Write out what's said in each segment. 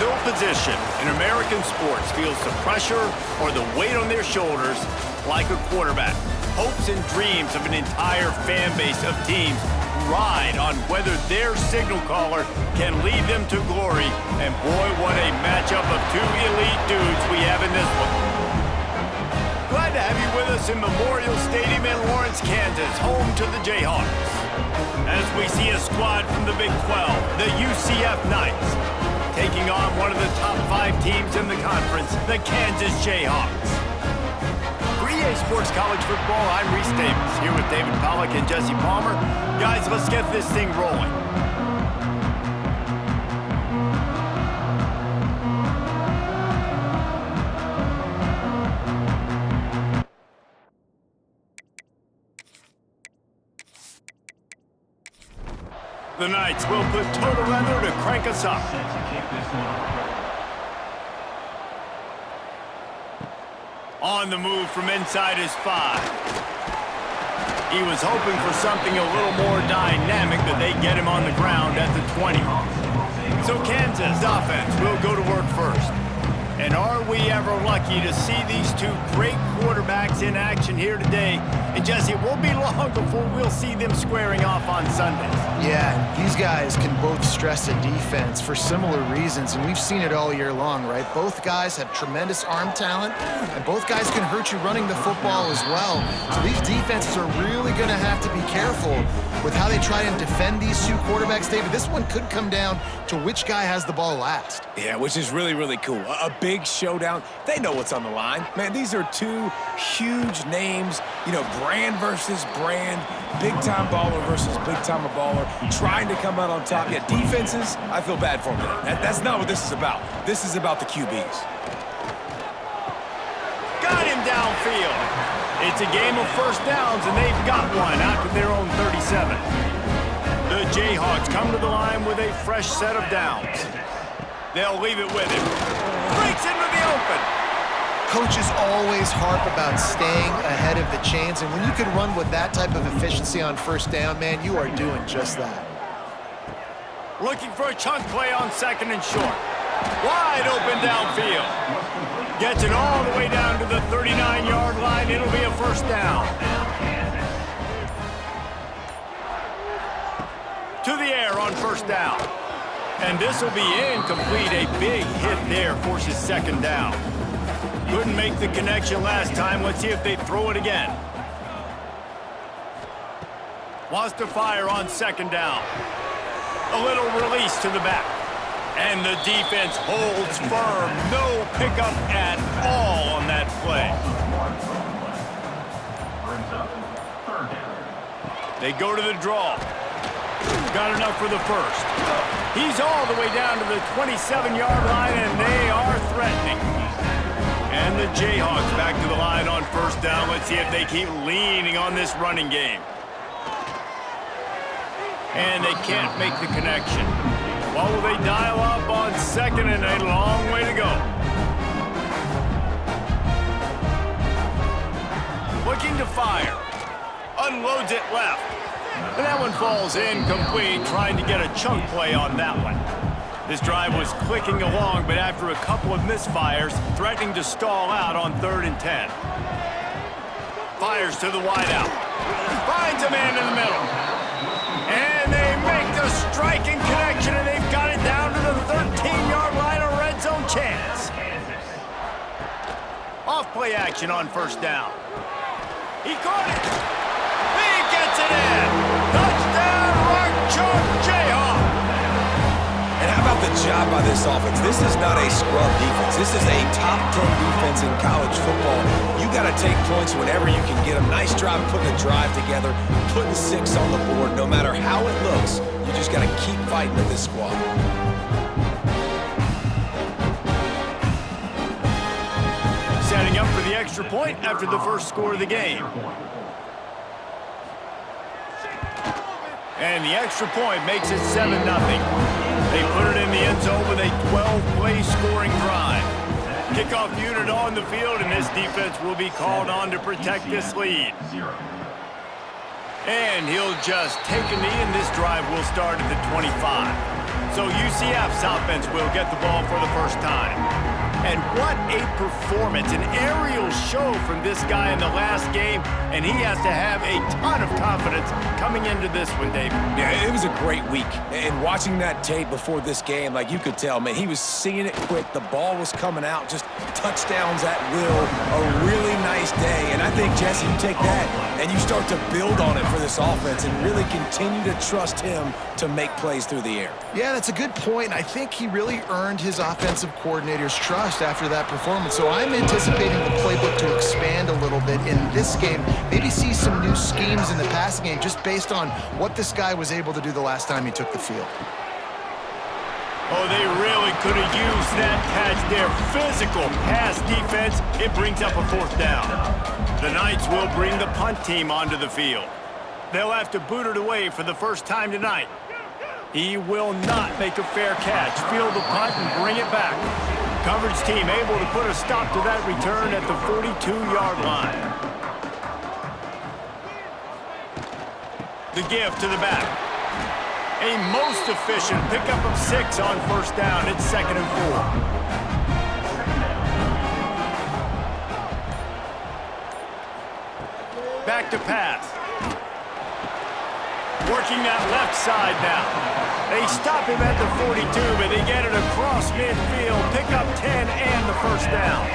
No position in American sports feels the pressure or the weight on their shoulders like a quarterback. Hopes and dreams of an entire fan base of teams ride on whether their signal caller can lead them to glory. And boy, what a matchup of two elite dudes we have in this one. Glad to have you with us in Memorial Stadium in Lawrence, Kansas, home to the Jayhawks. As we see a squad from the Big 12, the UCF Knights, taking on one of the top 5 teams in the conference, the Kansas Jayhawks. For EA Sports College Football, I'm Reese Davis, here with David Pollack and Jesse Palmer. Guys, let's get this thing rolling. The Knights will put total leather to crank us up. On the move from inside his 5. He was hoping for something a little more dynamic, but they get him on the ground at the 20. So Kansas offense will go to work first. And are we ever lucky to see these two great quarterbacks in action here today? And Jesse, it won't be long before we'll see them squaring off on Sundays. Yeah, these guys can both stress a defense for similar reasons, and we've seen it all year long, right? Both guys have tremendous arm talent, and both guys can hurt you running the football as well. So these defenses are really going to have to be careful with how they try and defend these two quarterbacks, David. This one could come down to which guy has the ball last. Yeah, which is really, really cool. A big showdown. They know what's on the line. Man, these are two huge names, you know, brand versus brand, big-time baller versus big-time baller, trying to come out on top. Yeah, defenses, I feel bad for them. That's not what this is about. This is about the QBs. Got him downfield. It's a game of first downs, and they've got one out to their own 37. The Jayhawks come to the line with a fresh set of downs. They'll leave it with him. Breaks into the open. Coaches always harp about staying ahead of the chains, and when you can run with that type of efficiency on first down, man, you are doing just that. Looking for a chunk play on second and short. Wide open downfield. Gets it all the way down to the 39-yard line. It'll be a first down. To the air on first down. And this will be incomplete. A big hit there forces second down. Couldn't make the connection last time. Let's see if they throw it again. Wants to fire on second down. A little release to the back. And the defense holds firm. No pickup at all on that play. They go to the draw. Got enough for the first. He's all the way down to the 27-yard line, and they are threatening. And the Jayhawks back to the line on first down. Let's see if they keep leaning on this running game. And they can't make the connection. Well, will they dial up on second, and a long way to go. Looking to fire. Unloads it left. And that one falls incomplete, trying to get a chunk play on that one. This drive was clicking along, but after a couple of misfires, threatening to stall out on 3rd and 10. Fires to the wideout. Finds a man in the middle. And they make the striking connection, and they've got it down to the 13-yard line, a red zone chance. Off-play action on first down. He caught it. He gets it in. Touchdown, Rock Chalk Jayhawk. And how about the job by this offense? This is not a scrub defense. This is a top 10 defense in college football. You got to take points whenever you can get them. Nice job putting a drive together, putting 6 on the board. No matter how it looks, you just got to keep fighting with this squad. Setting up for the extra point after the first score of the game. And the extra point makes it 7-0. They put it in the end zone with a 12-play scoring drive. Kickoff unit on the field, and this defense will be called on to protect this lead. And he'll just take a knee, and this drive will start at the 25. So UCF's offense will get the ball for the first time. And what a performance, an aerial show from this guy in the last game, and he has to have a ton of confidence coming into this one, David. Yeah, it was a great week. And watching that tape before this game, like you could tell, man, he was seeing it quick. The ball was coming out, just touchdowns at will. A really nice day. And I think, Jesse, you take that and you start to build on it for this offense and really continue to trust him to make plays through the air. Yeah, that's a good point. I think he really earned his offensive coordinator's trust after that performance. So I'm anticipating the playbook to expand a little bit in this game. Maybe see some new schemes in the passing game just based on what this guy was able to do the last time he took the field. Oh, they really could have used that patch there. Physical pass defense. It brings up a fourth down. The Knights will bring the punt team onto the field. They'll have to boot it away for the first time tonight. He will not make a fair catch. Field the punt and bring it back. Coverage team able to put a stop to that return at the 42-yard line. The give to the back. A most efficient pickup of 6 on first down. It's 2nd and 4. Back to pass. Working that left side now. They stop him at the 42, but they get it across midfield. Pick up 10 and the first down.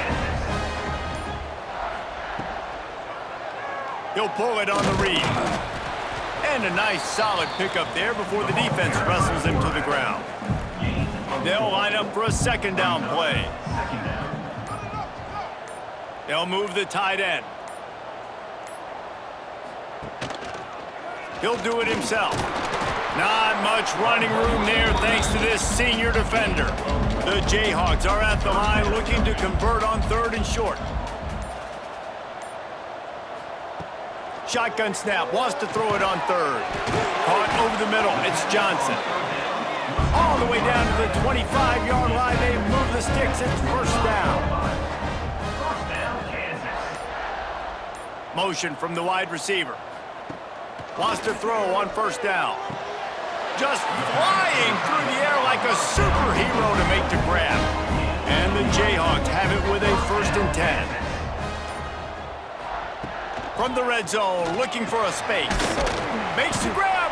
He'll pull it on the read. And a nice solid pickup there before the defense wrestles him to the ground. They'll line up for a second down play. They'll move the tight end. He'll do it himself. Not much running room there thanks to this senior defender. The Jayhawks are at the line looking to convert on 3rd and short. Shotgun snap, wants to throw it on 3rd. Caught over the middle, it's Johnson. All the way down to the 25-yard line, they move the sticks, it's first down. Motion from the wide receiver. Wants to throw on first down. Just flying through the air like a superhero to make the grab. And the Jayhawks have it with a 1st and 10. From the red zone, looking for a space. Makes the grab.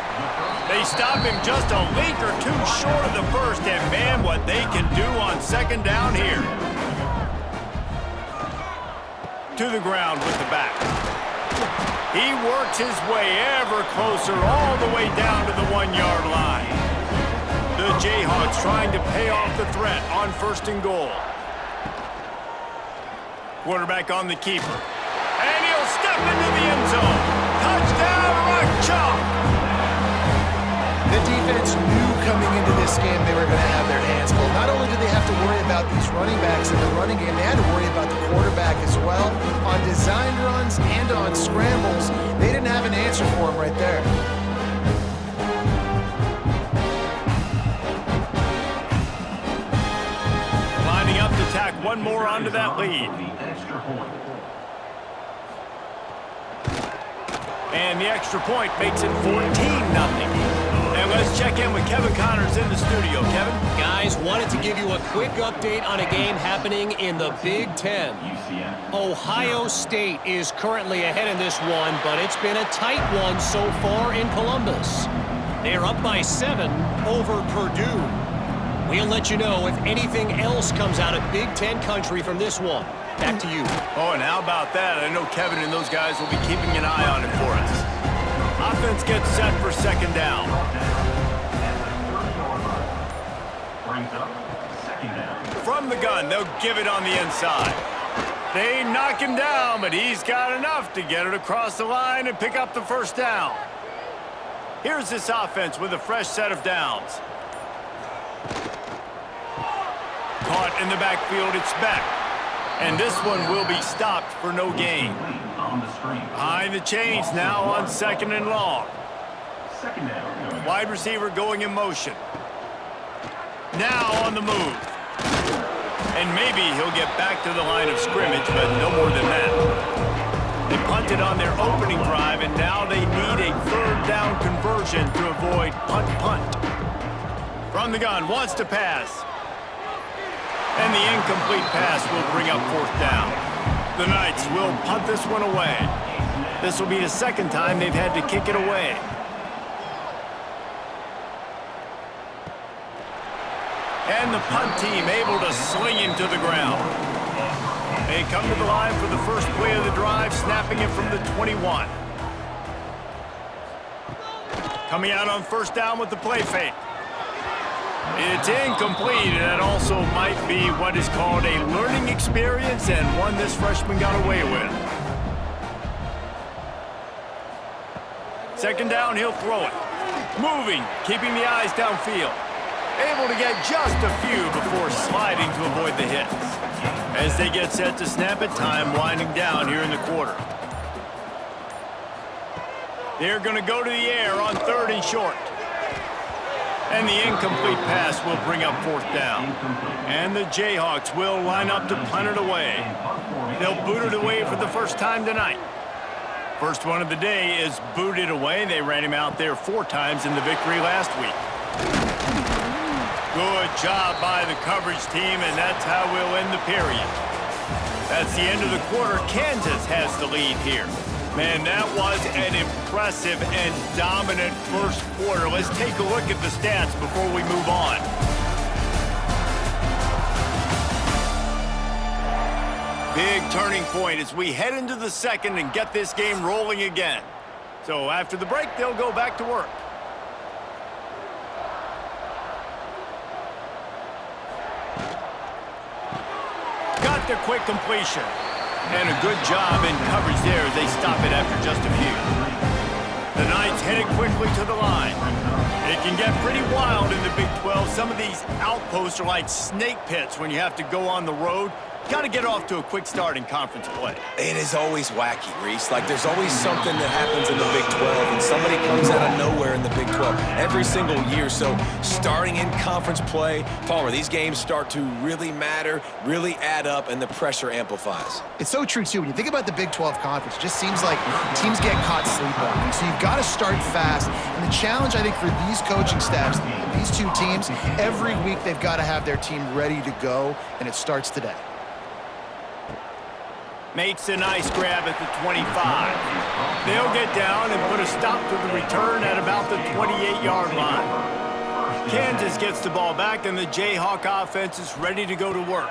They stop him just a link or two short of the first, and man, what they can do on 2nd down here. To the ground with the back. He works his way ever closer all the way down to the 1-yard line. The Jayhawks trying to pay off the threat on 1st and goal. Quarterback on the keeper. And he'll step into the end zone. Touchdown, Rock Chalk! The defense knew coming into this game they were going to have their hands full. Not only did they have to worry about these running backs in the running game, they had to worry about the quarterback as well. On design runs and on scrambles, they didn't have an answer for him right there. Lining up to tack one more onto that lead. And the extra point makes it 14-0. And let's check in with Kevin Connors in the studio. Kevin? Guys, wanted to give you a quick update on a game happening in the Big Ten. Ohio State is currently ahead in this one, but it's been a tight one so far in Columbus. They're up by 7 over Purdue. We'll let you know if anything else comes out of Big Ten country from this one. Back to you. Oh, and how about that? I know Kevin and those guys will be keeping an eye on it for us. Offense gets set for 2nd down. From the gun, they'll give it on the inside. They knock him down, but he's got enough to get it across the line and pick up the 1st down. Here's this offense with a fresh set of downs. Caught in the backfield, it's back. And this one will be stopped for no gain. Behind the chains now on 2nd and long. Wide receiver going in motion. Now on the move. And maybe he'll get back to the line of scrimmage, but no more than that. They punted on their opening drive, and now they need a 3rd down conversion to avoid punt. From the gun, wants to pass. And the incomplete pass will bring up 4th down. The Knights will punt this one away. This will be the second time they've had to kick it away. And the punt team able to sling him to the ground. They come to the line for the first play of the drive, snapping it from the 21. Coming out on 1st down with the play fake. It's incomplete, and that also might be what is called a learning experience and one this freshman got away with. 2nd down, he'll throw it. Moving, keeping the eyes downfield. Able to get just a few before sliding to avoid the hits. As they get set to snap it, time winding down here in the quarter. They're going to go to the air on 3rd and short. And the incomplete pass will bring up 4th down. And the Jayhawks will line up to punt it away. They'll boot it away for the first time tonight. First one of the day is booted away. They ran him out there 4 times in the victory last week. Good job by the coverage team, and that's how we'll end the period. That's the end of the quarter. Kansas has the lead here. Man, that was an impressive and dominant first quarter. Let's take a look at the stats before we move on. Big turning point as we head into the second and get this game rolling again. So after the break, they'll go back to work. Got the quick completion. And a good job in coverage there as they stop it after just a few. The Knights headed quickly to the line. It can get pretty wild in the Big 12. Some of these outposts are like snake pits when you have to go on the road. Got to get off to a quick start in conference play. It is always wacky, Reese. Like, there's always something that happens in the Big 12, and somebody comes out of nowhere in the Big 12 every single year. So starting in conference play, Palmer, these games start to really matter, really add up, and the pressure amplifies. It's so true, too. When you think about the Big 12 Conference, it just seems like teams get caught sleepwalking. So you've got to start fast. And the challenge, I think, for these coaching staffs, these two teams, every week they've got to have their team ready to go, and it starts today. Makes a nice grab at the 25. They'll get down and put a stop to the return at about the 28-yard line. Kansas gets the ball back, and the Jayhawk offense is ready to go to work.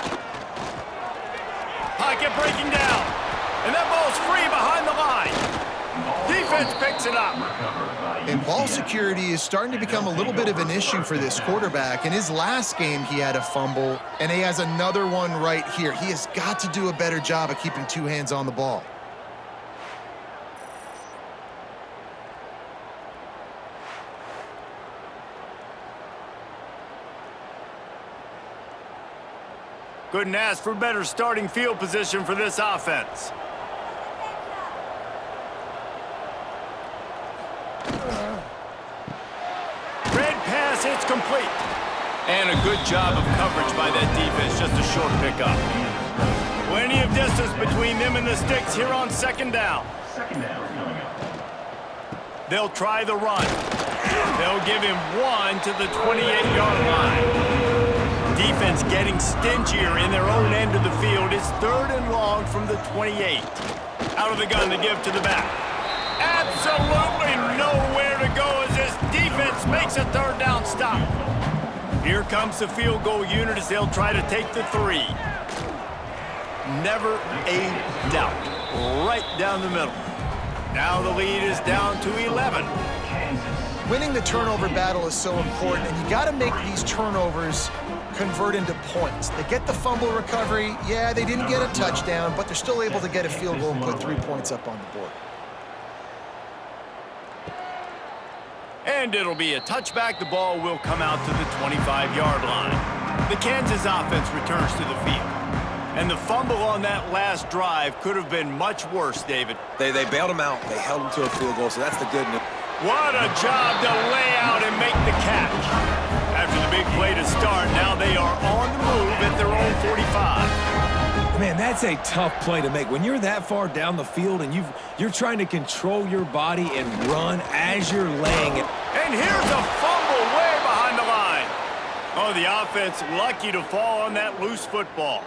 Pocket breaking down, and that ball's free behind the line. Defense picks it up. And ball security is starting to become a little bit of an issue for this quarterback. In his last game, he had a fumble, and he has another one right here. He has got to do a better job of keeping 2 hands on the ball. Couldn't ask for better starting field position for this offense. Red pass, it's complete. And a good job of coverage by that defense, just a short pickup. Plenty of distance between them and the sticks here on 2nd down. They'll try the run. They'll give him 1 to the 28-yard line. Defense getting stingier in their own end of the field. It's 3rd and long from the 28. Out of the gun to give to the back. Absolutely nowhere to go as this defense makes a 3rd down stop. Here comes the field goal unit as they'll try to take the 3. Never a doubt. Right down the middle. Now the lead is down to 11. Winning the turnover battle is so important, and you got to make these turnovers convert into points. They get the fumble recovery. Yeah, they didn't get a touchdown, but they're still able to get a field goal and put 3 points up on the board. And it'll be a touchback. The ball will come out to the 25-yard line. The Kansas offense returns to the field. And the fumble on that last drive could have been much worse, David. They bailed him out. They held him to a field goal, so that's the good news. What a job to lay out and make the catch. After the big play to start, now they are on the move at their own 45. Man, that's a tough play to make. When you're that far down the field and you're trying to control your body and run as you're laying it. And here's a fumble way behind the line. Oh, the offense lucky to fall on that loose football.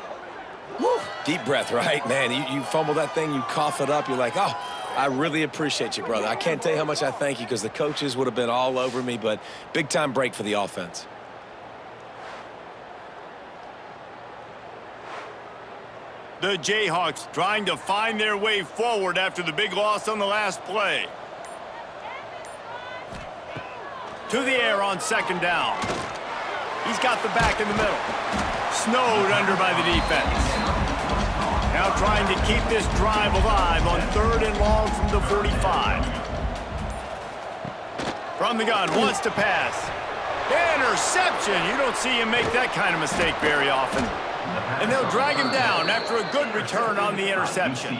Woo. Deep breath, right? Man, you fumble that thing, you cough it up, you're like, oh, I really appreciate you, brother. I can't tell you how much I thank you because the coaches would have been all over me, but big-time break for the offense. The Jayhawks trying to find their way forward after the big loss on the last play. To the air on second down. He's got the back in the middle. Snowed under by the defense. Now trying to keep this drive alive on 3rd and long from the 45. From the gun, wants to pass. Interception! You don't see him make that kind of mistake very often. And they'll drag him down after a good return on the interception.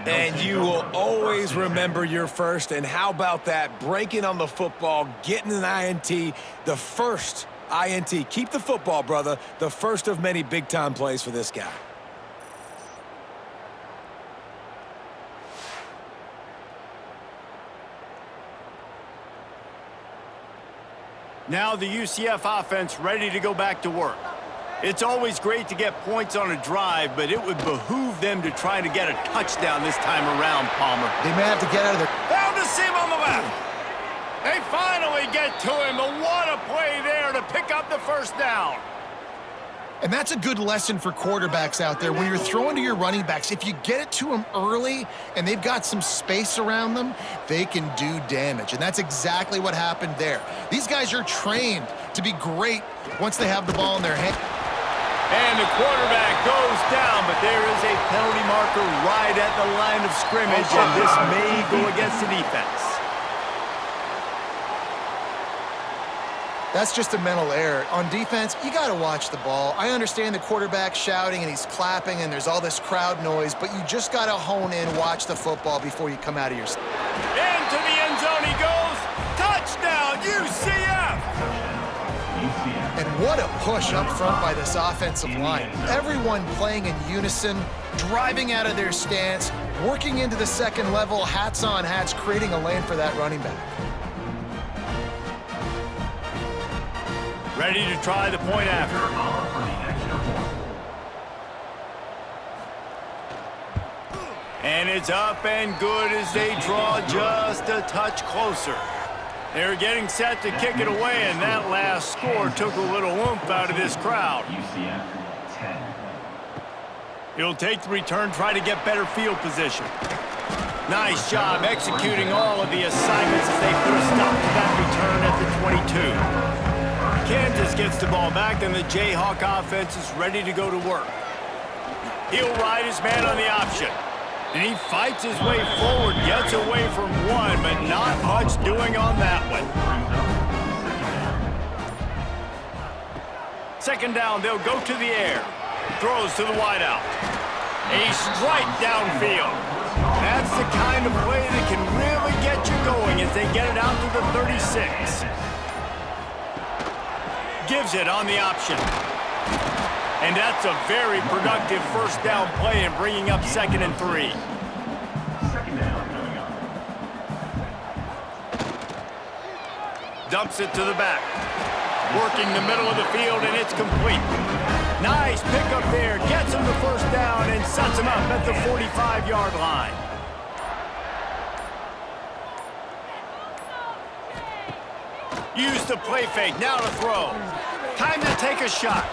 And you will always remember your first. And how about that? Breaking on the football, getting an INT, the first INT. Keep the football, brother. The first of many big-time plays for this guy. Now the UCF offense ready to go back to work. It's always great to get points on a drive, but it would behoove them to try to get a touchdown this time around, Palmer. They may have to get out of their... Found a seam on the left. They finally get to him, but what a play there to pick up the first down. And that's a good lesson for quarterbacks out there. When you're throwing to your running backs, if you get it to them early and they've got some space around them, they can do damage. And that's exactly what happened there. These guys are trained to be great once they have the ball in their hand. And the quarterback goes down, but there is a penalty marker right at the line of scrimmage, and this may go against the defense. That's just a mental error. On defense, you got to watch the ball. I understand the quarterback shouting and he's clapping and there's all this crowd noise, but you just got to hone in, watch the football before you come out of your... Into the end zone he goes. Touchdown, UCF! And what a push up front by this offensive line. Everyone playing in unison, driving out of their stance, working into the second level, hats on hats, creating a lane for that running back. Ready to try the point after. And it's up and good as they draw just a touch closer. They're getting set to kick it away, and that last score took a little oomph out of this crowd. UCF 10. He'll take the return, try to get better field position. Nice job executing all of the assignments as they put a stop to that return at the 22. Kansas gets the ball back, and the Jayhawk offense is ready to go to work. He'll ride his man on the option. And he fights his way forward, gets away from one, but not much doing on that one. Second down, they'll go to the air. Throws to the wideout. A strike downfield. That's the kind of play that can really get you going as they get it out to the 36. Gives it on the option. And that's a very productive first down play and bringing up 2nd and 3. Second down coming up. Dumps it to the back. Working the middle of the field, and it's complete. Nice pickup there. Gets him the first down and sets him up at the 45-yard line. Use the play fake. Now to throw. Time to take a shot.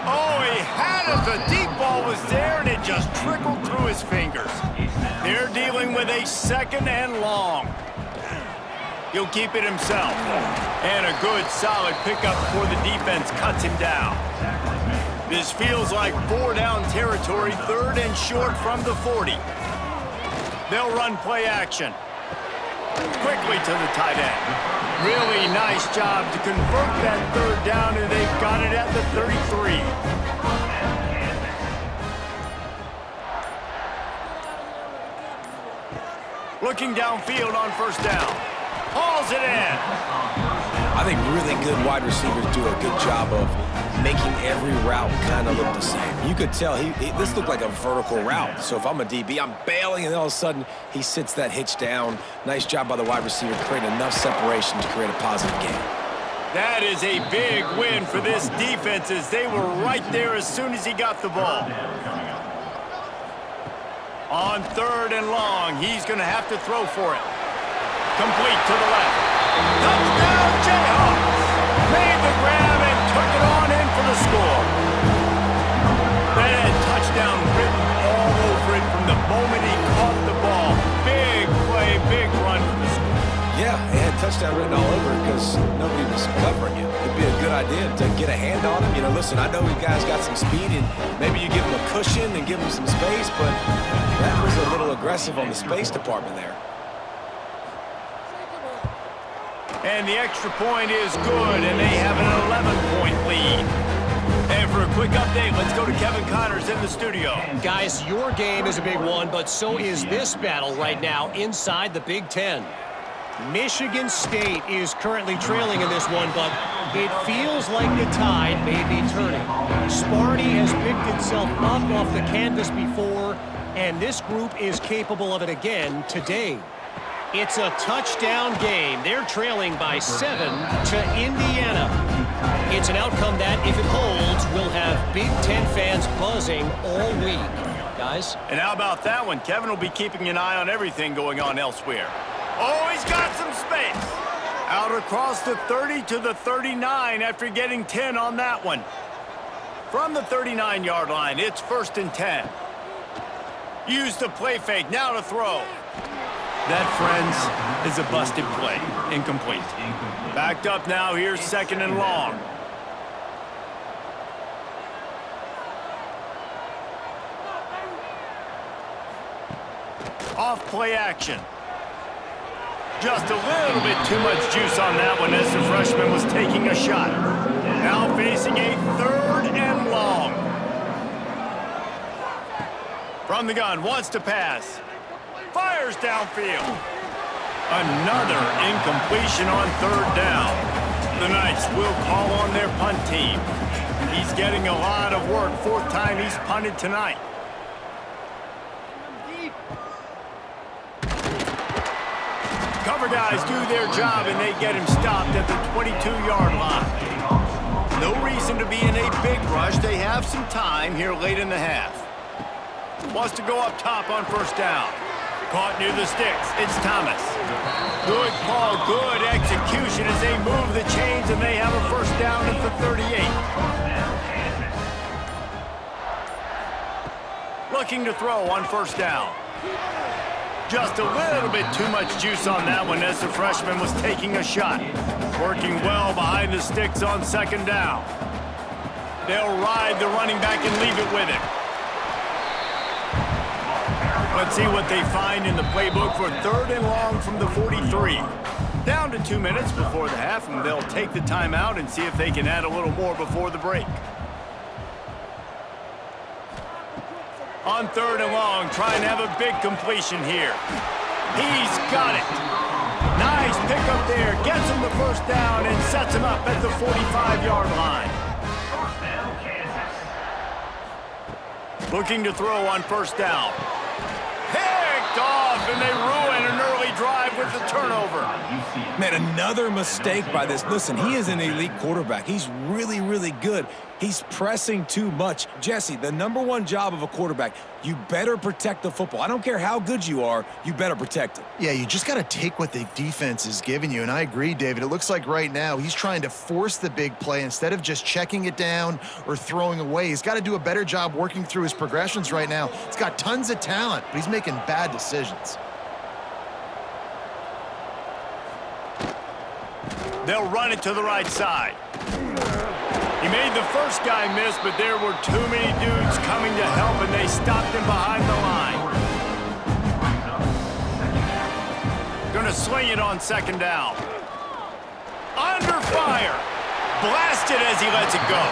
Oh, he had it. The deep ball was there, and it just trickled through his fingers. They're dealing with a 2nd and long. He'll keep it himself. And a good, solid pickup before the defense cuts him down. This feels like 4-down territory, 3rd and short from the 40. They'll run play action. Quickly to the tight end. Really nice job to convert that 3rd down, and they've got it at the 33. Looking downfield on first down. Hauls it in. I think really good wide receivers do a good job of making every route kind of look the same. You could tell this looked like a vertical route. So if I'm a DB, I'm bailing, and all of a sudden he sits that hitch down. Nice job by the wide receiver, creating enough separation to create a positive gain. That is a big win for this defense as they were right there as soon as he got the ball. On 3rd and long, he's going to have to throw for it. Complete to the left. Touchdown, Jayhawks! Made the grab and took it on in for the score. That had touchdown written all over it from the moment he caught the ball. Big play, big run for the score. Yeah, it had touchdown written all over it because nobody was covering him. It'd be a good idea to get a hand on him. You know, listen, I know you guys got some speed, and maybe you give him a cushion and give him some space, but that was a little aggressive on the space department there. And the extra point is good, and they have an 11-point lead. And for a quick update, let's go to Kevin Connors in the studio. Guys, your game is a big one, but so is this battle right now inside the Big Ten. Michigan State is currently trailing in this one, but it feels like the tide may be turning. Sparty has picked itself up off the canvas before, and this group is capable of it again today. It's a touchdown game. They're trailing by 7 to Indiana. It's an outcome that, if it holds, will have Big Ten fans buzzing all week. Guys? And how about that one? Kevin will be keeping an eye on everything going on elsewhere. Oh, he's got some space. Out across the 30 to the 39 after getting 10 on that one. From the 39-yard line, it's 1st and 10. Use the play fake, now to throw. That, friends, is a busted play. Incomplete. Backed up now, here's 2nd and long. Off play action. Just a little bit too much juice on that one as the freshman was taking a shot. Now facing a 3rd and long. From the gun, wants to pass. Fires downfield. Another incompletion on 3rd down. The Knights will call on their punt team. He's getting a lot of work. 4th time he's punted tonight. Cover guys do their job, and they get him stopped at the 22-yard line. No reason to be in a big rush. They have some time here late in the half. Wants to go up top on 1st down. Caught near the sticks. It's Thomas. Good call, good execution as they move the chains, and they have a 1st down at the 38. Looking to throw on 1st down. Just a little bit too much juice on that one as the freshman was taking a shot. Working well behind the sticks on 2nd down. They'll ride the running back and leave it with him. Let's see what they find in the playbook for 3rd and long from the 43. Down to 2 minutes before the half, and they'll take the timeout and see if they can add a little more before the break. On 3rd and long, trying to have a big completion here. He's got it. Nice pickup there. Gets him the 1st down and sets him up at the 45-yard line. Looking to throw on 1st down. Picked off, and they ruin an early drive with the turnover. Man, another mistake by this. Listen, he is an elite quarterback. He's really, really good. He's pressing too much. Jesse, the #1 job of a quarterback, you better protect the football. I don't care how good you are, you better protect it. Yeah, you just got to take what the defense is giving you, and I agree, David. It looks like right now he's trying to force the big play instead of just checking it down or throwing away. He's got to do a better job working through his progressions right now. He's got tons of talent, but he's making bad decisions. They'll run it to the right side. He made the first guy miss, but there were too many dudes coming to help, and they stopped him behind the line. Gonna sling it on 2nd down. Under fire. Blasted as he lets it go.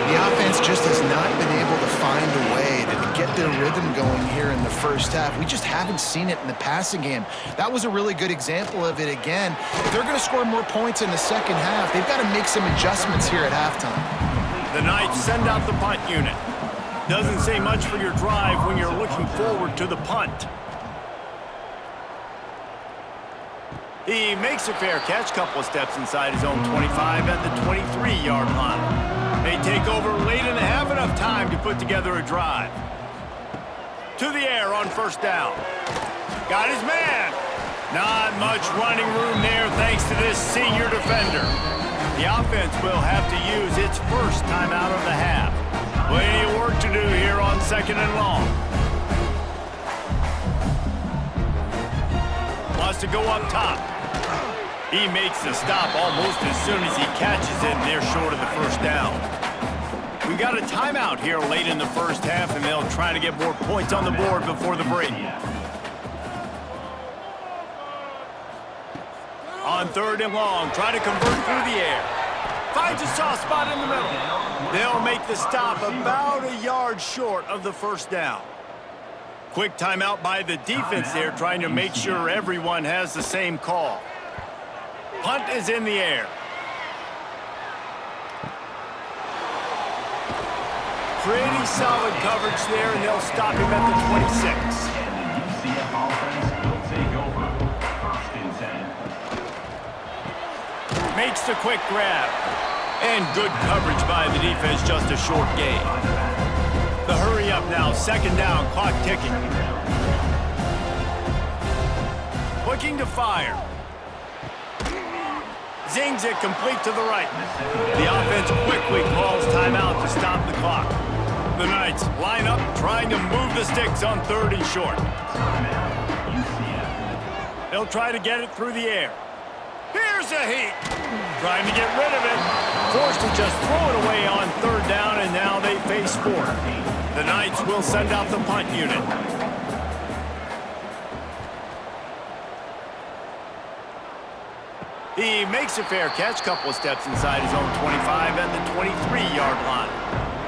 The offense just has not been able to find a way to get their rhythm going here in the 1st half. We just haven't seen it in the passing game. That was a really good example of it again. If they're going to score more points in the 2nd half, they've got to make some adjustments here at halftime. The Knights send out the punt unit. Doesn't say much for your drive when you're looking forward to the punt. He makes a fair catch, couple of steps inside his own 25 at the 23-yard line. They take over late in the half, enough time to put together a drive. To the air on first down. Got his man. Not much running room there thanks to this senior defender. The offense will have to use its first timeout of the half. Plenty of work to do here on second and long. Wants to go up top. He makes the stop almost as soon as he catches it, and they're short of the first down. We got a timeout here late in the first half, and they'll try to get more points on the board before the break. On third and long, try to convert through the air. Finds a soft spot in the middle. They'll make the stop about a yard short of the first down. Quick timeout by the defense there, trying to make sure everyone has the same call. Punt is in the air. Pretty solid coverage there, and they'll stop him at the 26. UCF offense will take over first and 10. Makes the quick grab. And good coverage by the defense, just a short gain. The hurry up now, second down, clock ticking. Looking to fire. Zings it complete to the right. The offense quickly calls timeout to stop the clock. The Knights line up, trying to move the sticks on third and short. They'll try to get it through the air. Here's a heat. Trying to get rid of it. Forced to just throw it away on third down, and now they face fourth. The Knights will send out the punt unit. He makes a fair catch, couple of steps inside his own 25 at the 23-yard line.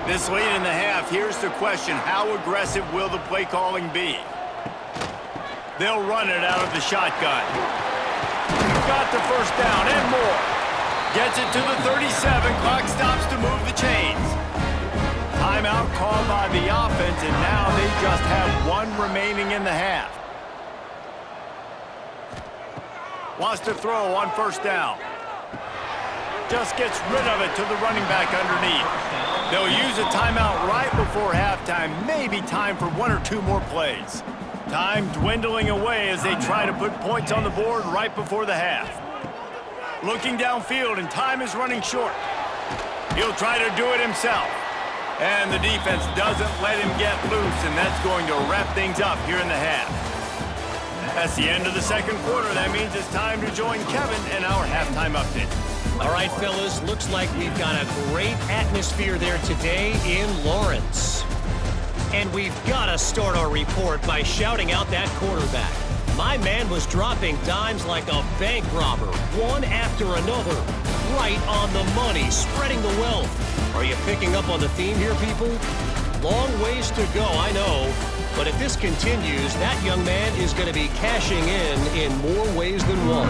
This late in the half, here's the question: how aggressive will the play calling be? They'll run it out of the shotgun. Got the first down and more. Gets it to the 37. Clock stops to move the chains. Timeout called by the offense, and now they just have one remaining in the half. Wants to throw on first down. Just gets rid of it to the running back underneath. They'll use a timeout right before halftime. Maybe time for one or two more plays. Time dwindling away as they try to put points on the board right before the half. Looking downfield, and time is running short. He'll try to do it himself. And the defense doesn't let him get loose, and that's going to wrap things up here in the half. That's the end of the second quarter. That means it's time to join Kevin in our halftime update. All right, fellas, looks like we've got a great atmosphere there today in Lawrence. And we've got to start our report by shouting out that quarterback. My man was dropping dimes like a bank robber, one after another, right on the money, spreading the wealth. Are you picking up on the theme here, people? Long ways to go, I know. But if this continues, that young man is going to be cashing in more ways than one.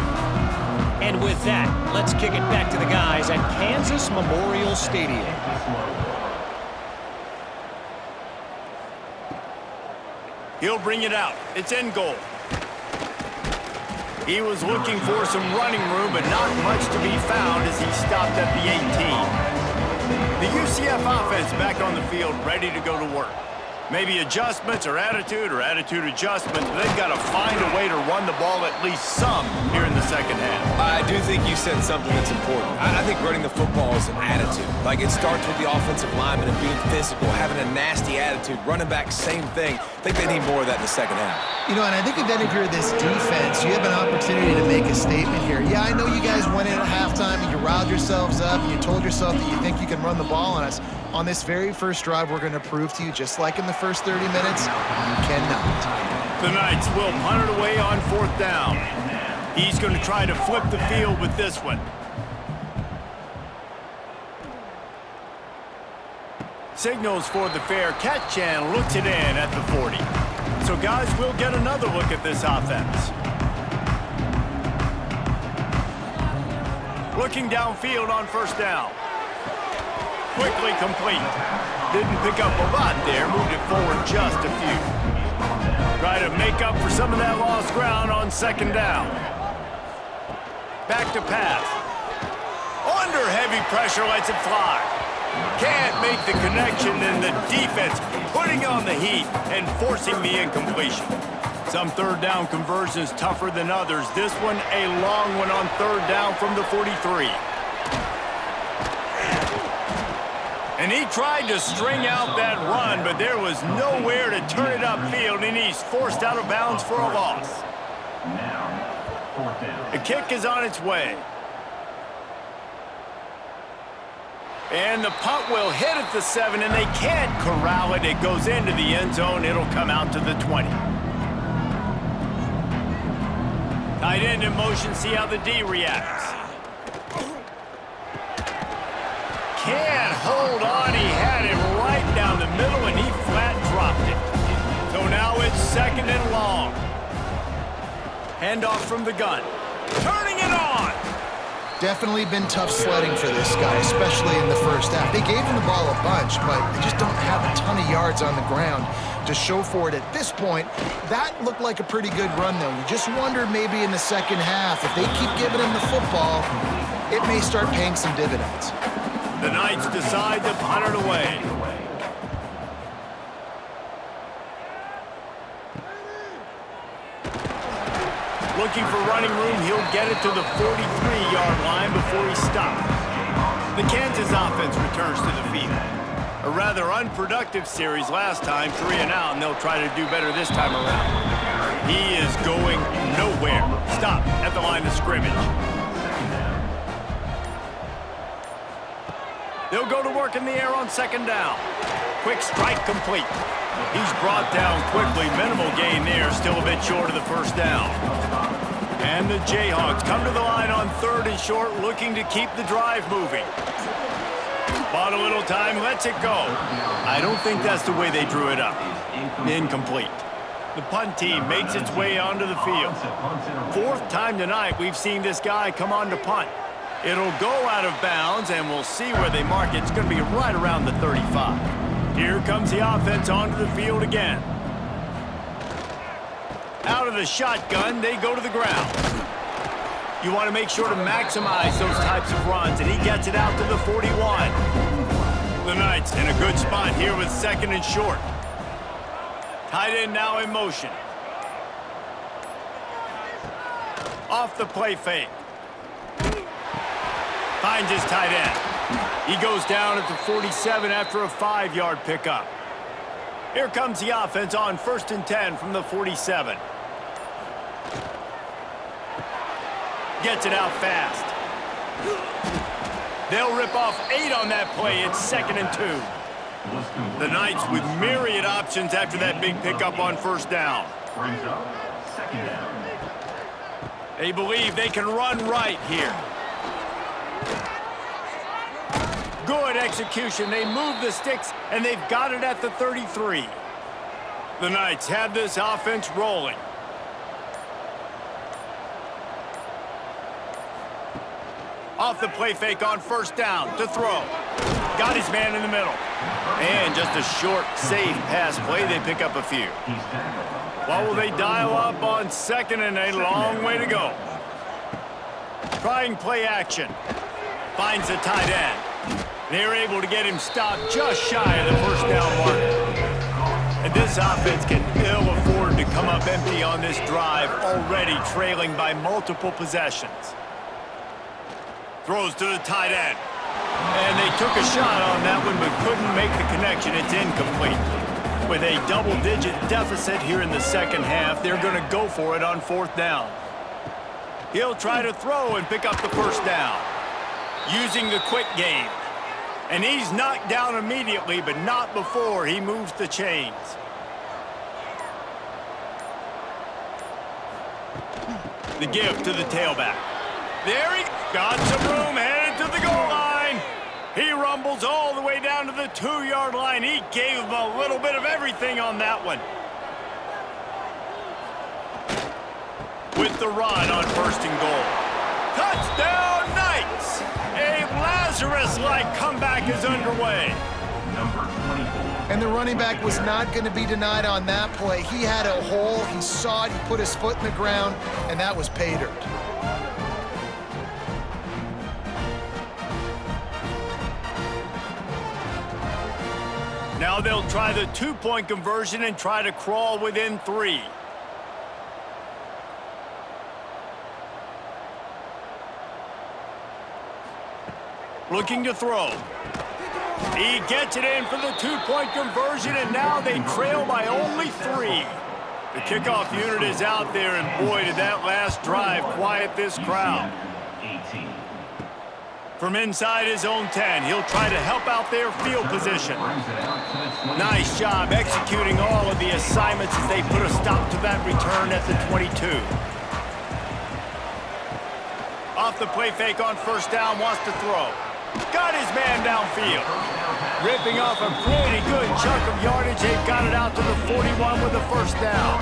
And with that, let's kick it back to the guys at Kansas Memorial Stadium. He'll bring it out. It's in goal. He was looking for some running room, but not much to be found as he stopped at the 18. The UCF offense back on the field, ready to go to work. Maybe adjustments or attitude adjustments. They've got to find a way to run the ball at least some here in the second half. I do think you said something that's important. I think running the football is an attitude. Like, it starts with the offensive lineman and being physical, having a nasty attitude. Running back, same thing. I think they need more of that in the second half. You know, and I think then if you're this defense, you have an opportunity to make a statement here. Yeah, I know you guys went in at halftime and you riled yourselves up and you told yourself that you think you can run the ball on us. On this very first drive, we're going to prove to you, just like in the first 30 minutes, you cannot. The Knights will punt it away on fourth down. He's going to try to flip the field with this one. Signals for the fair catch and looks it in at the 40. So, guys, we'll get another look at this offense. Looking downfield on first down. Quickly complete. Didn't pick up a lot there. Moved it forward just a few. Try to make up for some of that lost ground on second down. Back to pass. Under heavy pressure, lets it fly. Can't make the connection, and the defense putting on the heat and forcing the incompletion. Some third down conversions tougher than others. This one, a long one on third down from the 43. And he tried to string out that run, but there was nowhere to turn it upfield, and he's forced out of bounds for a loss. Now, fourth down. The kick is on its way. And the punt will hit at the 7, and they can't corral it. It goes into the end zone. It'll come out to the 20. Tight end in motion, see how the D reacts. Can't hold on. He had it right down the middle, and he flat dropped it. So now it's second and long. Handoff from the gun. Turning it on. Definitely been tough sledding for this guy, especially in the first half. They gave him the ball a bunch, but they just don't have a ton of yards on the ground to show for it at this point. That looked like a pretty good run, though. You just wonder maybe in the second half, if they keep giving him the football, it may start paying some dividends. The Knights decide to punt it away. Looking for running room, he'll get it to the 43-yard line before he stops. The Kansas offense returns to the field. A rather unproductive series last time, 3 and out, and they'll try to do better this time around. He is going nowhere. Stop at the line of scrimmage. They'll go to work in the air on second down. Quick strike complete. He's brought down quickly. Minimal gain there, still a bit short of the first down. And the Jayhawks come to the line on third and short, looking to keep the drive moving. Bought a little time, lets it go. I don't think that's the way they drew it up. Incomplete. The punt team makes its way onto the field. Fourth time tonight we've seen this guy come on to punt. It'll go out of bounds, and we'll see where they mark it. It's going to be right around the 35. Here comes the offense onto the field again. Out of the shotgun, they go to the ground. You want to make sure to maximize those types of runs, and he gets it out to the 41. The Knights in a good spot here with second and short. Tight end now in motion. Off the play fake. Finds his tight end. He goes down at the 47 after a 5-yard pickup. Here comes the offense on first and 10 from the 47. Gets it out fast. They'll rip off 8 on that play. It's second and 2. The Knights with myriad options after that big pickup on first down. Brings up second down. They believe they can run right here. Good execution. They move the sticks, and they've got it at the 33. The Knights have this offense rolling. Off the play fake on first down to throw. Got his man in the middle. And just a short, safe pass play. They pick up a few. What will they dial up on second and a long way to go? Trying play action. Finds the tight end. They're able to get him stopped just shy of the first down marker. And this offense can ill afford to come up empty on this drive, already trailing by multiple possessions. Throws to the tight end. And they took a shot on that one, but couldn't make the connection. It's incomplete. With a double-digit deficit here in the second half, they're going to go for it on fourth down. He'll try to throw and pick up the first down. Using the quick game. And he's knocked down immediately, but not before he moves the chains. The give to the tailback. There he got some room, headed to the goal line. He rumbles all the way down to the 2-yard line. He gave him a little bit of everything on that one. With the run on first and goal. Touchdown, Knights! A Lazarus-like comeback is underway. Number 24. And the running back was not going to be denied on that play. He had a hole, he saw it, he put his foot in the ground, and that was pay dirt. Now they'll try the two-point conversion and try to crawl within 3. Looking to throw. He gets it in for the two-point conversion, and now they trail by only 3. The kickoff unit is out there, and boy, did that last drive quiet this crowd. From inside his own 10, he'll try to help out their field position. Nice job executing all of the assignments as they put a stop to that return at the 22. Off the play fake on first down, wants to throw. Got his man downfield. Ripping off a pretty good chunk of yardage. They've got it out to the 41 with the first down.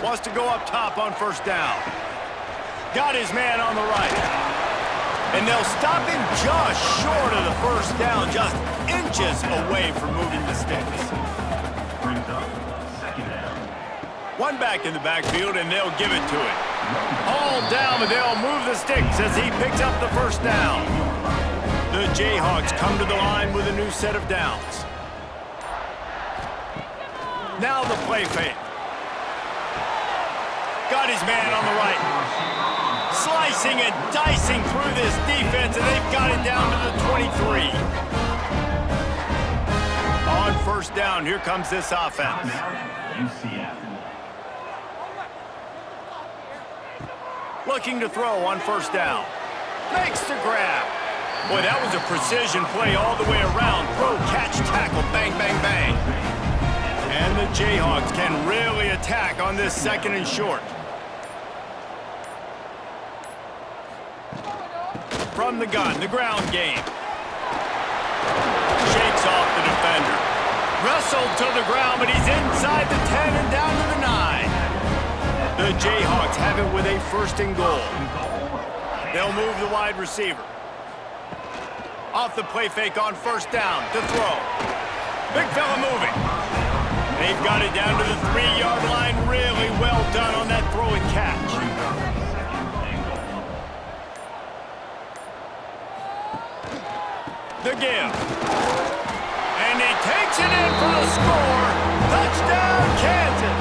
Wants to go up top on first down. Got his man on the right. And they'll stop him just short of the first down, just inches away from moving the sticks. One back in the backfield, and they'll give it to it. All down, but they'll move the sticks as he picks up the first down. The Jayhawks come to the line with a new set of downs. Now the play fake. Got his man on the right. Slicing and dicing through this defense, and they've got it down to the 23. On first down, here comes this offense. UCF. Looking to throw on first down. Makes the grab. Boy, that was a precision play all the way around. Throw, catch, tackle, bang, bang, bang. And the Jayhawks can really attack on this second and short. From the gun, the ground game. Shakes off the defender. Wrestled to the ground, but he's inside the 10 and down to the 9. The Jayhawks have it with a first and goal. They'll move the wide receiver. Off the play fake on first down to throw. Big fella moving. They've got it down to the 3-yard line. Really well done on that throw and catch. The give. And he takes it in for the score. Touchdown, Kansas.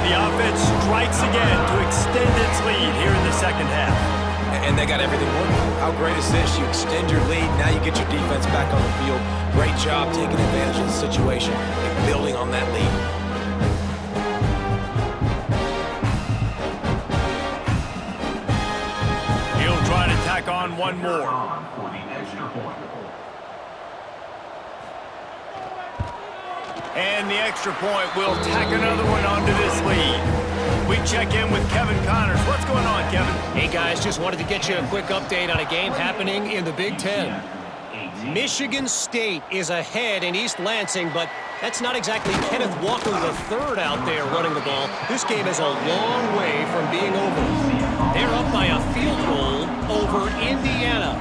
The offense strikes again to extend its lead here in the second half. And they got everything working. How great is this? You extend your lead, now you get your defense back on the field. Great job taking advantage of the situation and building on that lead. He'll try to tack on one more. For the extra point. And the extra point will tack another one onto this lead. We check in with Kevin Connors. What's going on, Kevin? Hey, guys, just wanted to get you a quick update on a game happening in the Big Ten. Michigan State is ahead in East Lansing, but that's not exactly Kenneth Walker III out there running the ball. This game is a long way from being over. They're up by a field goal over Indiana.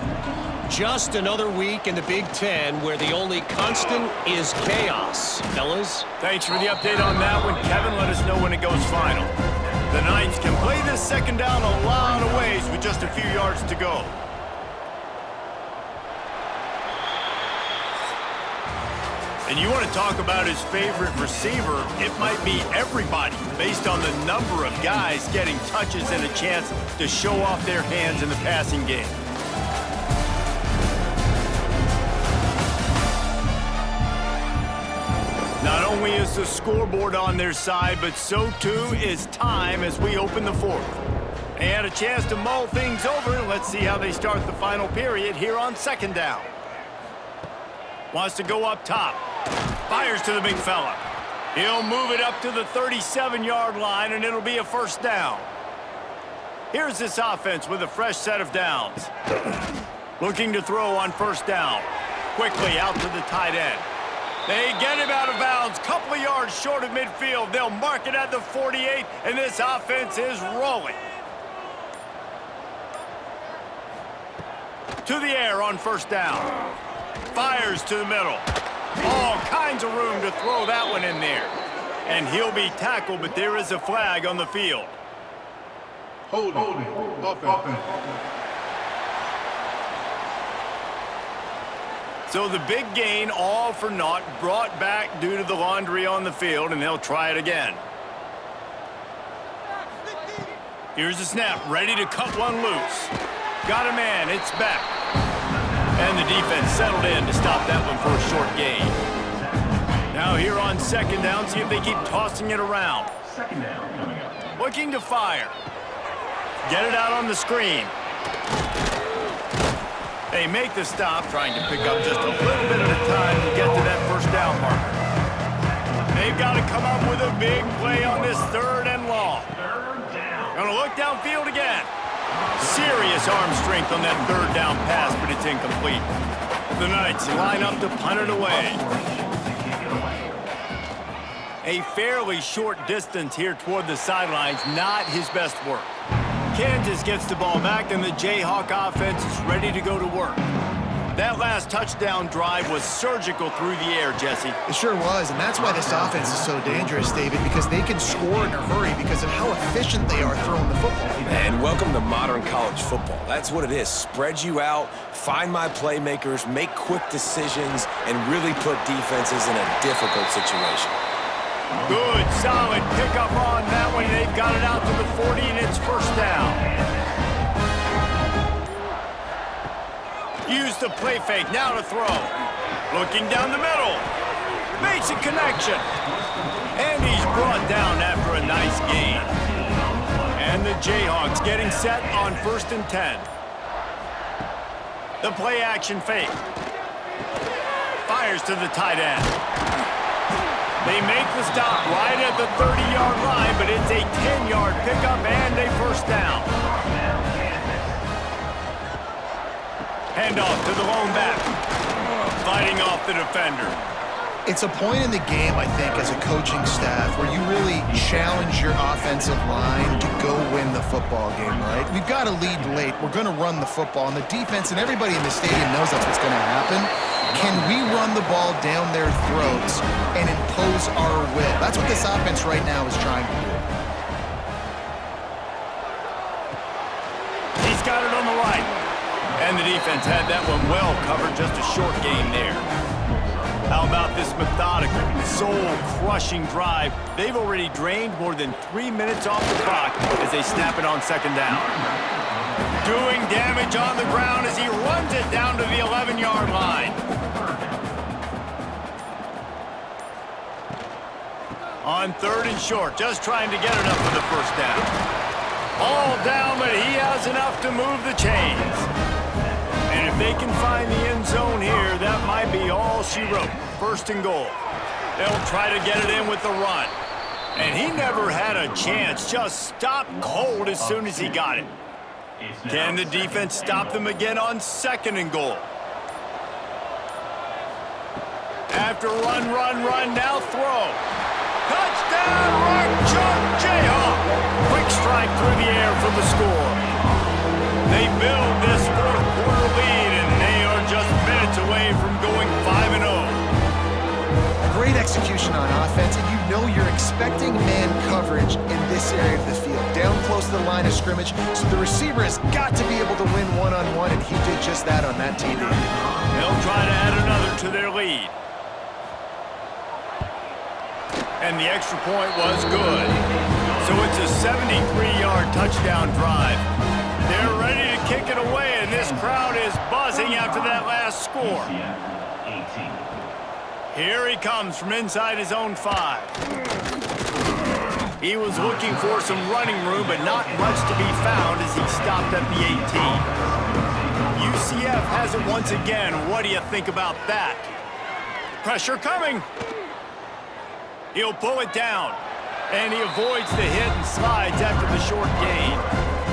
Just another week in the Big Ten where the only constant is chaos. Fellas? Thanks for the update on that one, Kevin. Let us know when it goes final. The Knights can play this second down a lot of ways with just a few yards to go. And you want to talk about his favorite receiver, it might be everybody based on the number of guys getting touches and a chance to show off their hands in the passing game. Not only is the scoreboard on their side, but so too is time as we open the fourth. And a chance to mull things over. Let's see how they start the final period here on second down. Wants to go up top. Fires to the big fella. He'll move it up to the 37-yard line, and it'll be a first down. Here's this offense with a fresh set of downs. Looking to throw on first down. Quickly out to the tight end. They get him out of bounds, couple of yards short of midfield. They'll mark it at the 48, and this offense is rolling. To the air on first down. Fires to the middle. All kinds of room to throw that one in there. And he'll be tackled, but there is a flag on the field. Hold it. Offense. So the big gain, all for naught, brought back due to the laundry on the field, and they'll try it again. Here's the snap, ready to cut one loose. Got a man, it's back. And the defense settled in to stop that one for a short gain. Now here on second down, see if they keep tossing it around. Second down coming up. Looking to fire. Get it out on the screen. They make the stop, trying to pick up just a little bit at a time to get to that first down marker. They've got to come up with a big play on this third and long. Gonna look downfield again. Serious arm strength on that third down pass, but it's incomplete. The Knights line up to punt it away. A fairly short distance here toward the sidelines, not his best work. Kansas gets the ball back, and the Jayhawk offense is ready to go to work. That last touchdown drive was surgical through the air, Jesse. It sure was, and that's why this offense is so dangerous, David, because they can score in a hurry because of how efficient they are throwing the football. And welcome to modern college football. That's what it is. Spread you out, find my playmakers, make quick decisions, and really put defenses in a difficult situation. Good, solid pickup on that one. They've got it out to the 40, and it's first down. Use the play fake, now to throw. Looking down the middle. Makes a connection. And he's brought down after a nice gain. And the Jayhawks getting set on 1st and 10. The play action fake. Fires to the tight end. They make the stop right at the 30-yard line, but it's a 10-yard pickup and a first down. Handoff to the lone back. Fighting off the defender. It's a point in the game, I think, as a coaching staff where you really challenge your offensive line to go win the football game, right? We've got to lead late. We're going to run the football, and the defense and everybody in the stadium knows that's what's going to happen. Can we run the ball down their throats and impose our will? That's what this offense right now is trying to do. He's got it on the right. And the defense had that one well covered, just a short game there. How about this methodical, soul-crushing drive? They've already drained more than 3 minutes off the clock as they snap it on second down. Doing damage on the ground as he runs it down to the 11-yard line. On 3rd and short, just trying to get enough for the first down. All down, but he has enough to move the chains. And if they can find the end zone here, that might be all she wrote. 1st and goal. They'll try to get it in with the run. And he never had a chance, just stopped cold as soon as he got it. Can the defense stop them again on 2nd and goal? After run, now throw. Touchdown, Rock Chalk Jayhawk. Quick strike through the air for the score. They build this 4th quarter lead, and they are just minutes away from going 5-0. Great execution on offense, and you know you're expecting man coverage in this area of the field, down close to the line of scrimmage, so the receiver has got to be able to win one-on-one, and he did just that on that TD. They'll try to add another to their lead. And the extra point was good. So it's a 73-yard touchdown drive. They're ready to kick it away, and this crowd is buzzing after that last score. Here he comes from inside his own 5. He was looking for some running room, but not much to be found as he stopped at the 18. UCF has it once again. What do you think about that? Pressure coming. He'll pull it down, and he avoids the hit and slides after the short gain.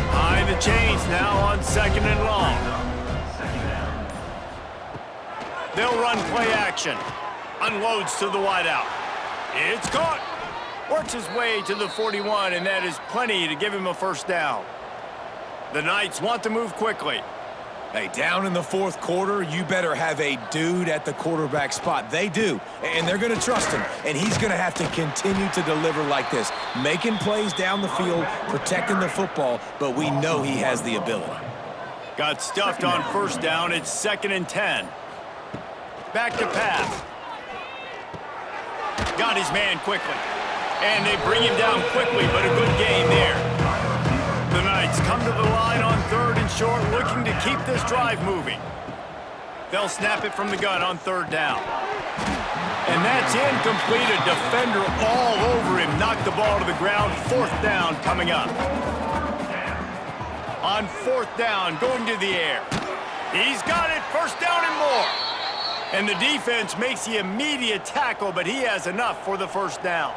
Behind the chains now on 2nd and long. They'll run play action. Unloads to the wideout. It's caught. Works his way to the 41, and that is plenty to give him a first down. The Knights want to move quickly. Hey, down in the 4th quarter, you better have a dude at the quarterback spot. They do, and they're going to trust him, and he's going to have to continue to deliver like this, making plays down the field, protecting the football, but we know he has the ability. Got stuffed on first down. It's 2nd and 10. Back to pass. Got his man quickly. And they bring him down quickly, but a good gain there. The Knights come to the line on 3rd and short, looking to keep this drive moving. They'll snap it from the gun on 3rd down. And that's incomplete. A defender all over him. Knocked the ball to the ground. 4th down coming up. On 4th down, going to the air. He's got it. 1st down and more. And the defense makes the immediate tackle, but he has enough for the 1st down.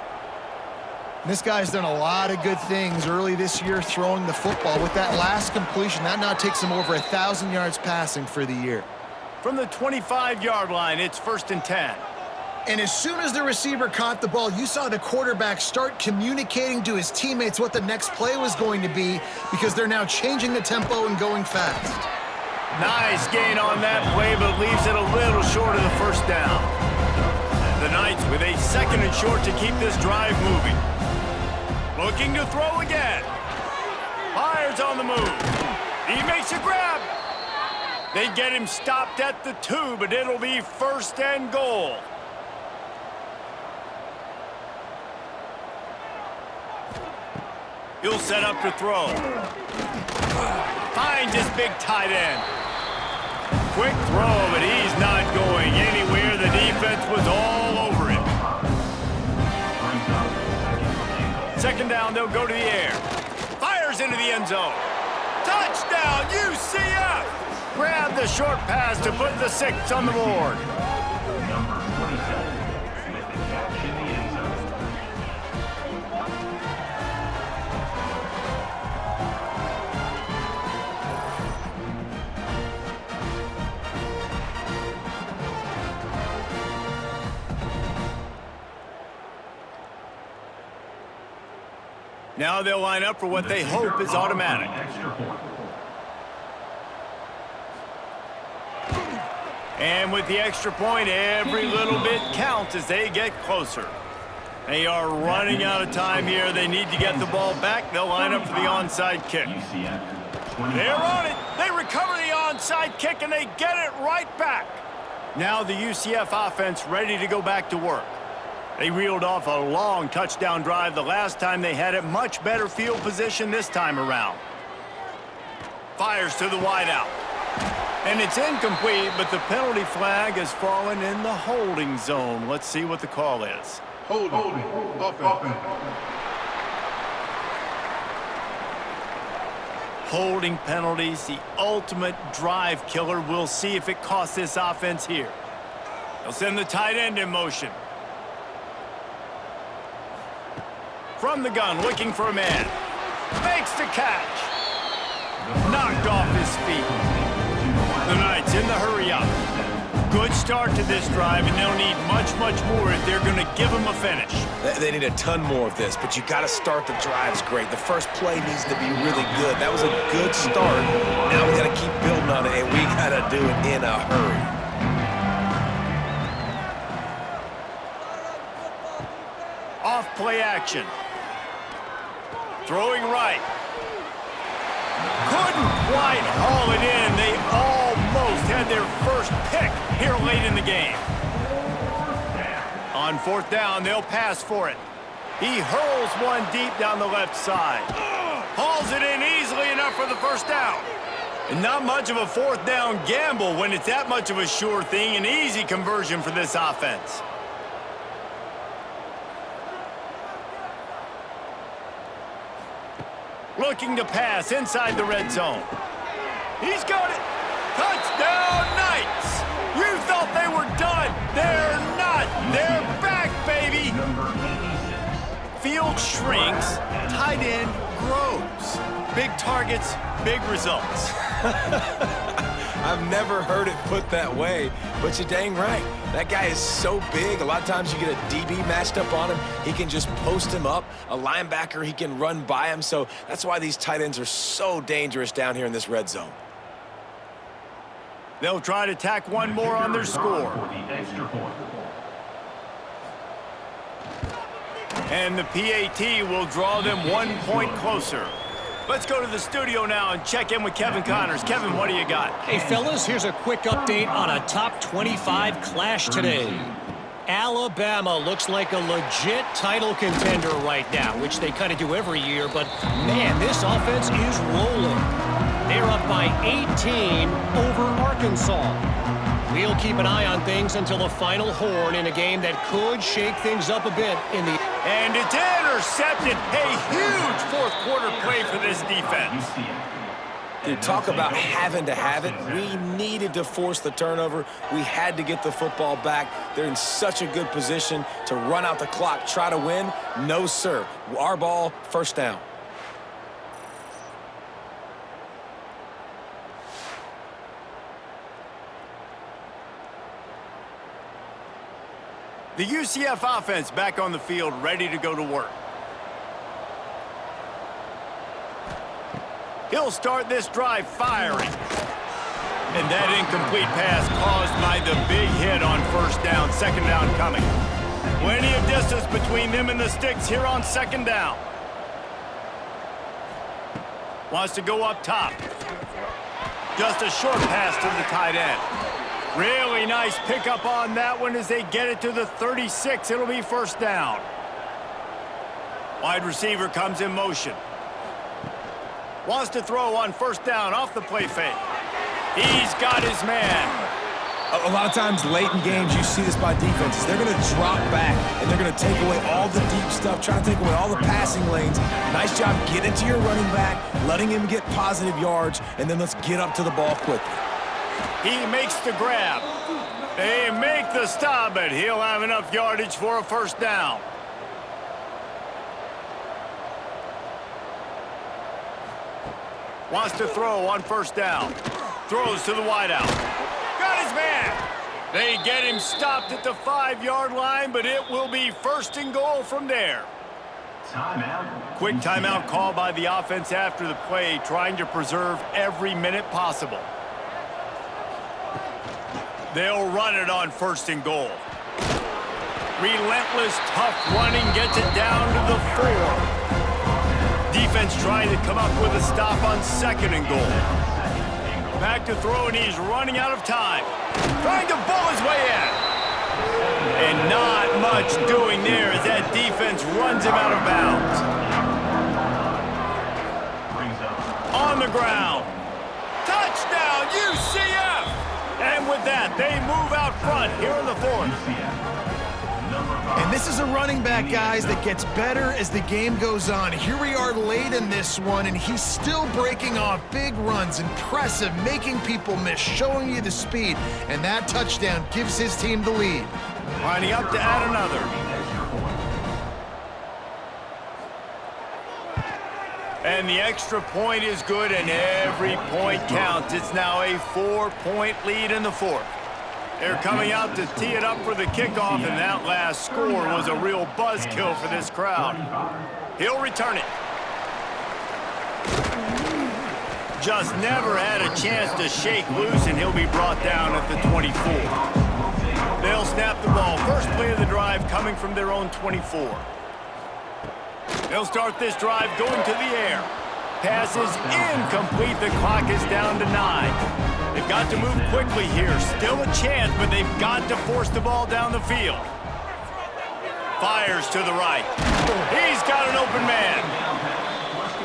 This guy's done a lot of good things early this year throwing the football. With that last completion, that now takes him over 1,000 yards passing for the year. From the 25-yard line, it's 1st and 10. And as soon as the receiver caught the ball, you saw the quarterback start communicating to his teammates what the next play was going to be, because they're now changing the tempo and going fast. Nice gain on that play, but leaves it a little short of the 1st down. The Knights with a 2nd and short to keep this drive moving. Looking to throw again. Fires on the move. He makes a grab. They get him stopped at the 2, but it'll be 1st and goal. He'll set up to throw. Finds his big tight end. Quick throw, but he's not going anywhere. The defense was all over him. 2nd down, they'll go to the air. Fires into the end zone. Touchdown, UCF! Grab the short pass to put the 6 on the board. Number 27 with the catch in the end zone. Now they'll line up for what they hope is automatic. And with the extra point, every little bit counts as they get closer. They are running out of time here. They need to get the ball back. They'll line up for the onside kick. They're on it. They recover the onside kick, and they get it right back. Now the UCF offense ready to go back to work. They reeled off a long touchdown drive the last time they had it. Much better field position this time around. Fires to the wideout. And it's incomplete, but the penalty flag has fallen in the holding zone. Let's see what the call is. Holding. Offense. Holding penalties, the ultimate drive killer. We'll see if it costs this offense here. They'll send the tight end in motion. From the gun, looking for a man. Makes the catch. Knocked off his feet. The Knights in the hurry-up. Good start to this drive, and they'll need much more if they're going to give them a finish. They need a ton more of this, but you got to start the drives great. The first play needs to be really good. That was a good start. Now we got to keep building on it, and we got to do it in a hurry. Off play action. Throwing right. Couldn't quite haul it in. They almost had their first pick here late in the game. On 4th down, they'll pass for it. He hurls one deep down the left side. Hauls it in easily enough for the 1st down. And not much of a 4th down gamble when it's that much of a sure thing. An easy conversion for this offense. Looking to pass inside the red zone. He's got it. Touchdown, Knights! You thought they were done. They're not. They're back, baby. Field shrinks, tight end grows. Big targets, big results. I've never heard it put that way, but you're dang right. That guy is so big, a lot of times you get a DB matched up on him. He can just post him up. A linebacker, he can run by him. So that's why these tight ends are so dangerous down here in this red zone. They'll try to tack one more on their score. And the PAT will draw them 1 point closer. Let's go to the studio now and check in with Kevin Connors. Kevin, what do you got? Hey, fellas, here's a quick update on a top 25 clash today. Alabama looks like a legit title contender right now, which they kind of do every year, but man, this offense is rolling. They're up by 18 over Arkansas. We'll keep an eye on things until the final horn in a game that could shake things up a bit in the... And it's intercepted. A huge fourth quarter play for this defense. Dude, talk about having to have it. We needed to force the turnover. We had to get the football back. They're in such a good position to run out the clock, try to win. No, sir. Our ball, first down. The UCF offense back on the field, ready to go to work. He'll start this drive firing. And that incomplete pass caused by the big hit on first down, second down coming. Plenty of distance between them and the sticks here on second down. Wants to go up top. Just a short pass to the tight end. Really nice pickup on that one as they get it to the 36. It'll be first down. Wide receiver comes in motion. Wants to throw on first down off the play fake. He's got his man. A lot of times late in games, you see this by defenses. They're going to drop back, and they're going to take away all the deep stuff, try to take away all the passing lanes. Nice job getting to your running back, letting him get positive yards, and then let's get up to the ball quickly. He makes the grab. They make the stop, but he'll have enough yardage for a first down. Wants to throw on first down. Throws to the wideout. Got his man. They get him stopped at the 5-yard line, but it will be first and goal from there. Timeout. Quick timeout call by the offense after the play, trying to preserve every minute possible. They'll run it on first and goal. Relentless, tough running gets it down to the 4. Defense trying to come up with a stop on second and goal. Back to throw, and he's running out of time. Trying to bull his way in. And not much doing there as that defense runs him out of bounds. On the ground. Touchdown, UCF! And with that, they move out front here in the 4th. And this is a running back, guys, that gets better as the game goes on. Here we are late in this one, and he's still breaking off big runs. Impressive, making people miss, showing you the speed. And that touchdown gives his team the lead. Lining up to add another. And the extra point is good, and every point counts. It's now a 4-point lead in the 4th. They're coming out to tee it up for the kickoff, and that last score was a real buzzkill for this crowd. He'll return it. Just never had a chance to shake loose, and he'll be brought down at the 24. They'll snap the ball. First play of the drive coming from their own 24. They'll start this drive going to the air. Pass is incomplete. The clock is down to 9. They've got to move quickly here. Still a chance, but they've got to force the ball down the field. Fires to the right. He's got an open man.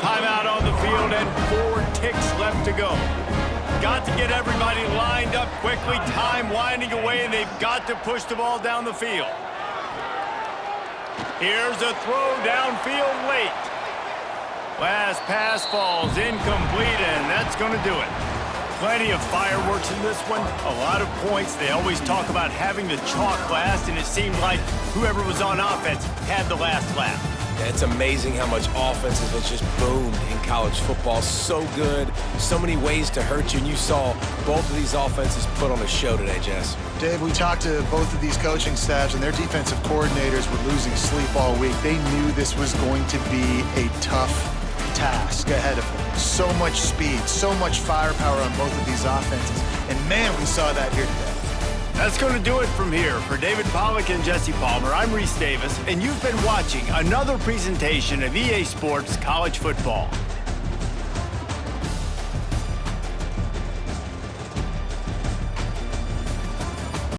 Timeout on the field and 4 ticks left to go. Got to get everybody lined up quickly. Time winding away, and they've got to push the ball down the field. Here's a throw downfield late. Last pass falls incomplete, and that's going to do it. Plenty of fireworks in this one, a lot of points. They always talk about having the chalk last, and it seemed like whoever was on offense had the last laugh. Yeah, it's amazing how much offense has just boomed in college football. So good, so many ways to hurt you, and you saw both of these offenses put on a show today, Jess. Dave, we talked to both of these coaching staffs, and their defensive coordinators were losing sleep all week. They knew this was going to be a tough task ahead of them. So much speed, so much firepower on both of these offenses. And man, we saw that here today. That's going to do it from here. For David Pollack and Jesse Palmer, I'm Reese Davis, and you've been watching another presentation of EA Sports College Football.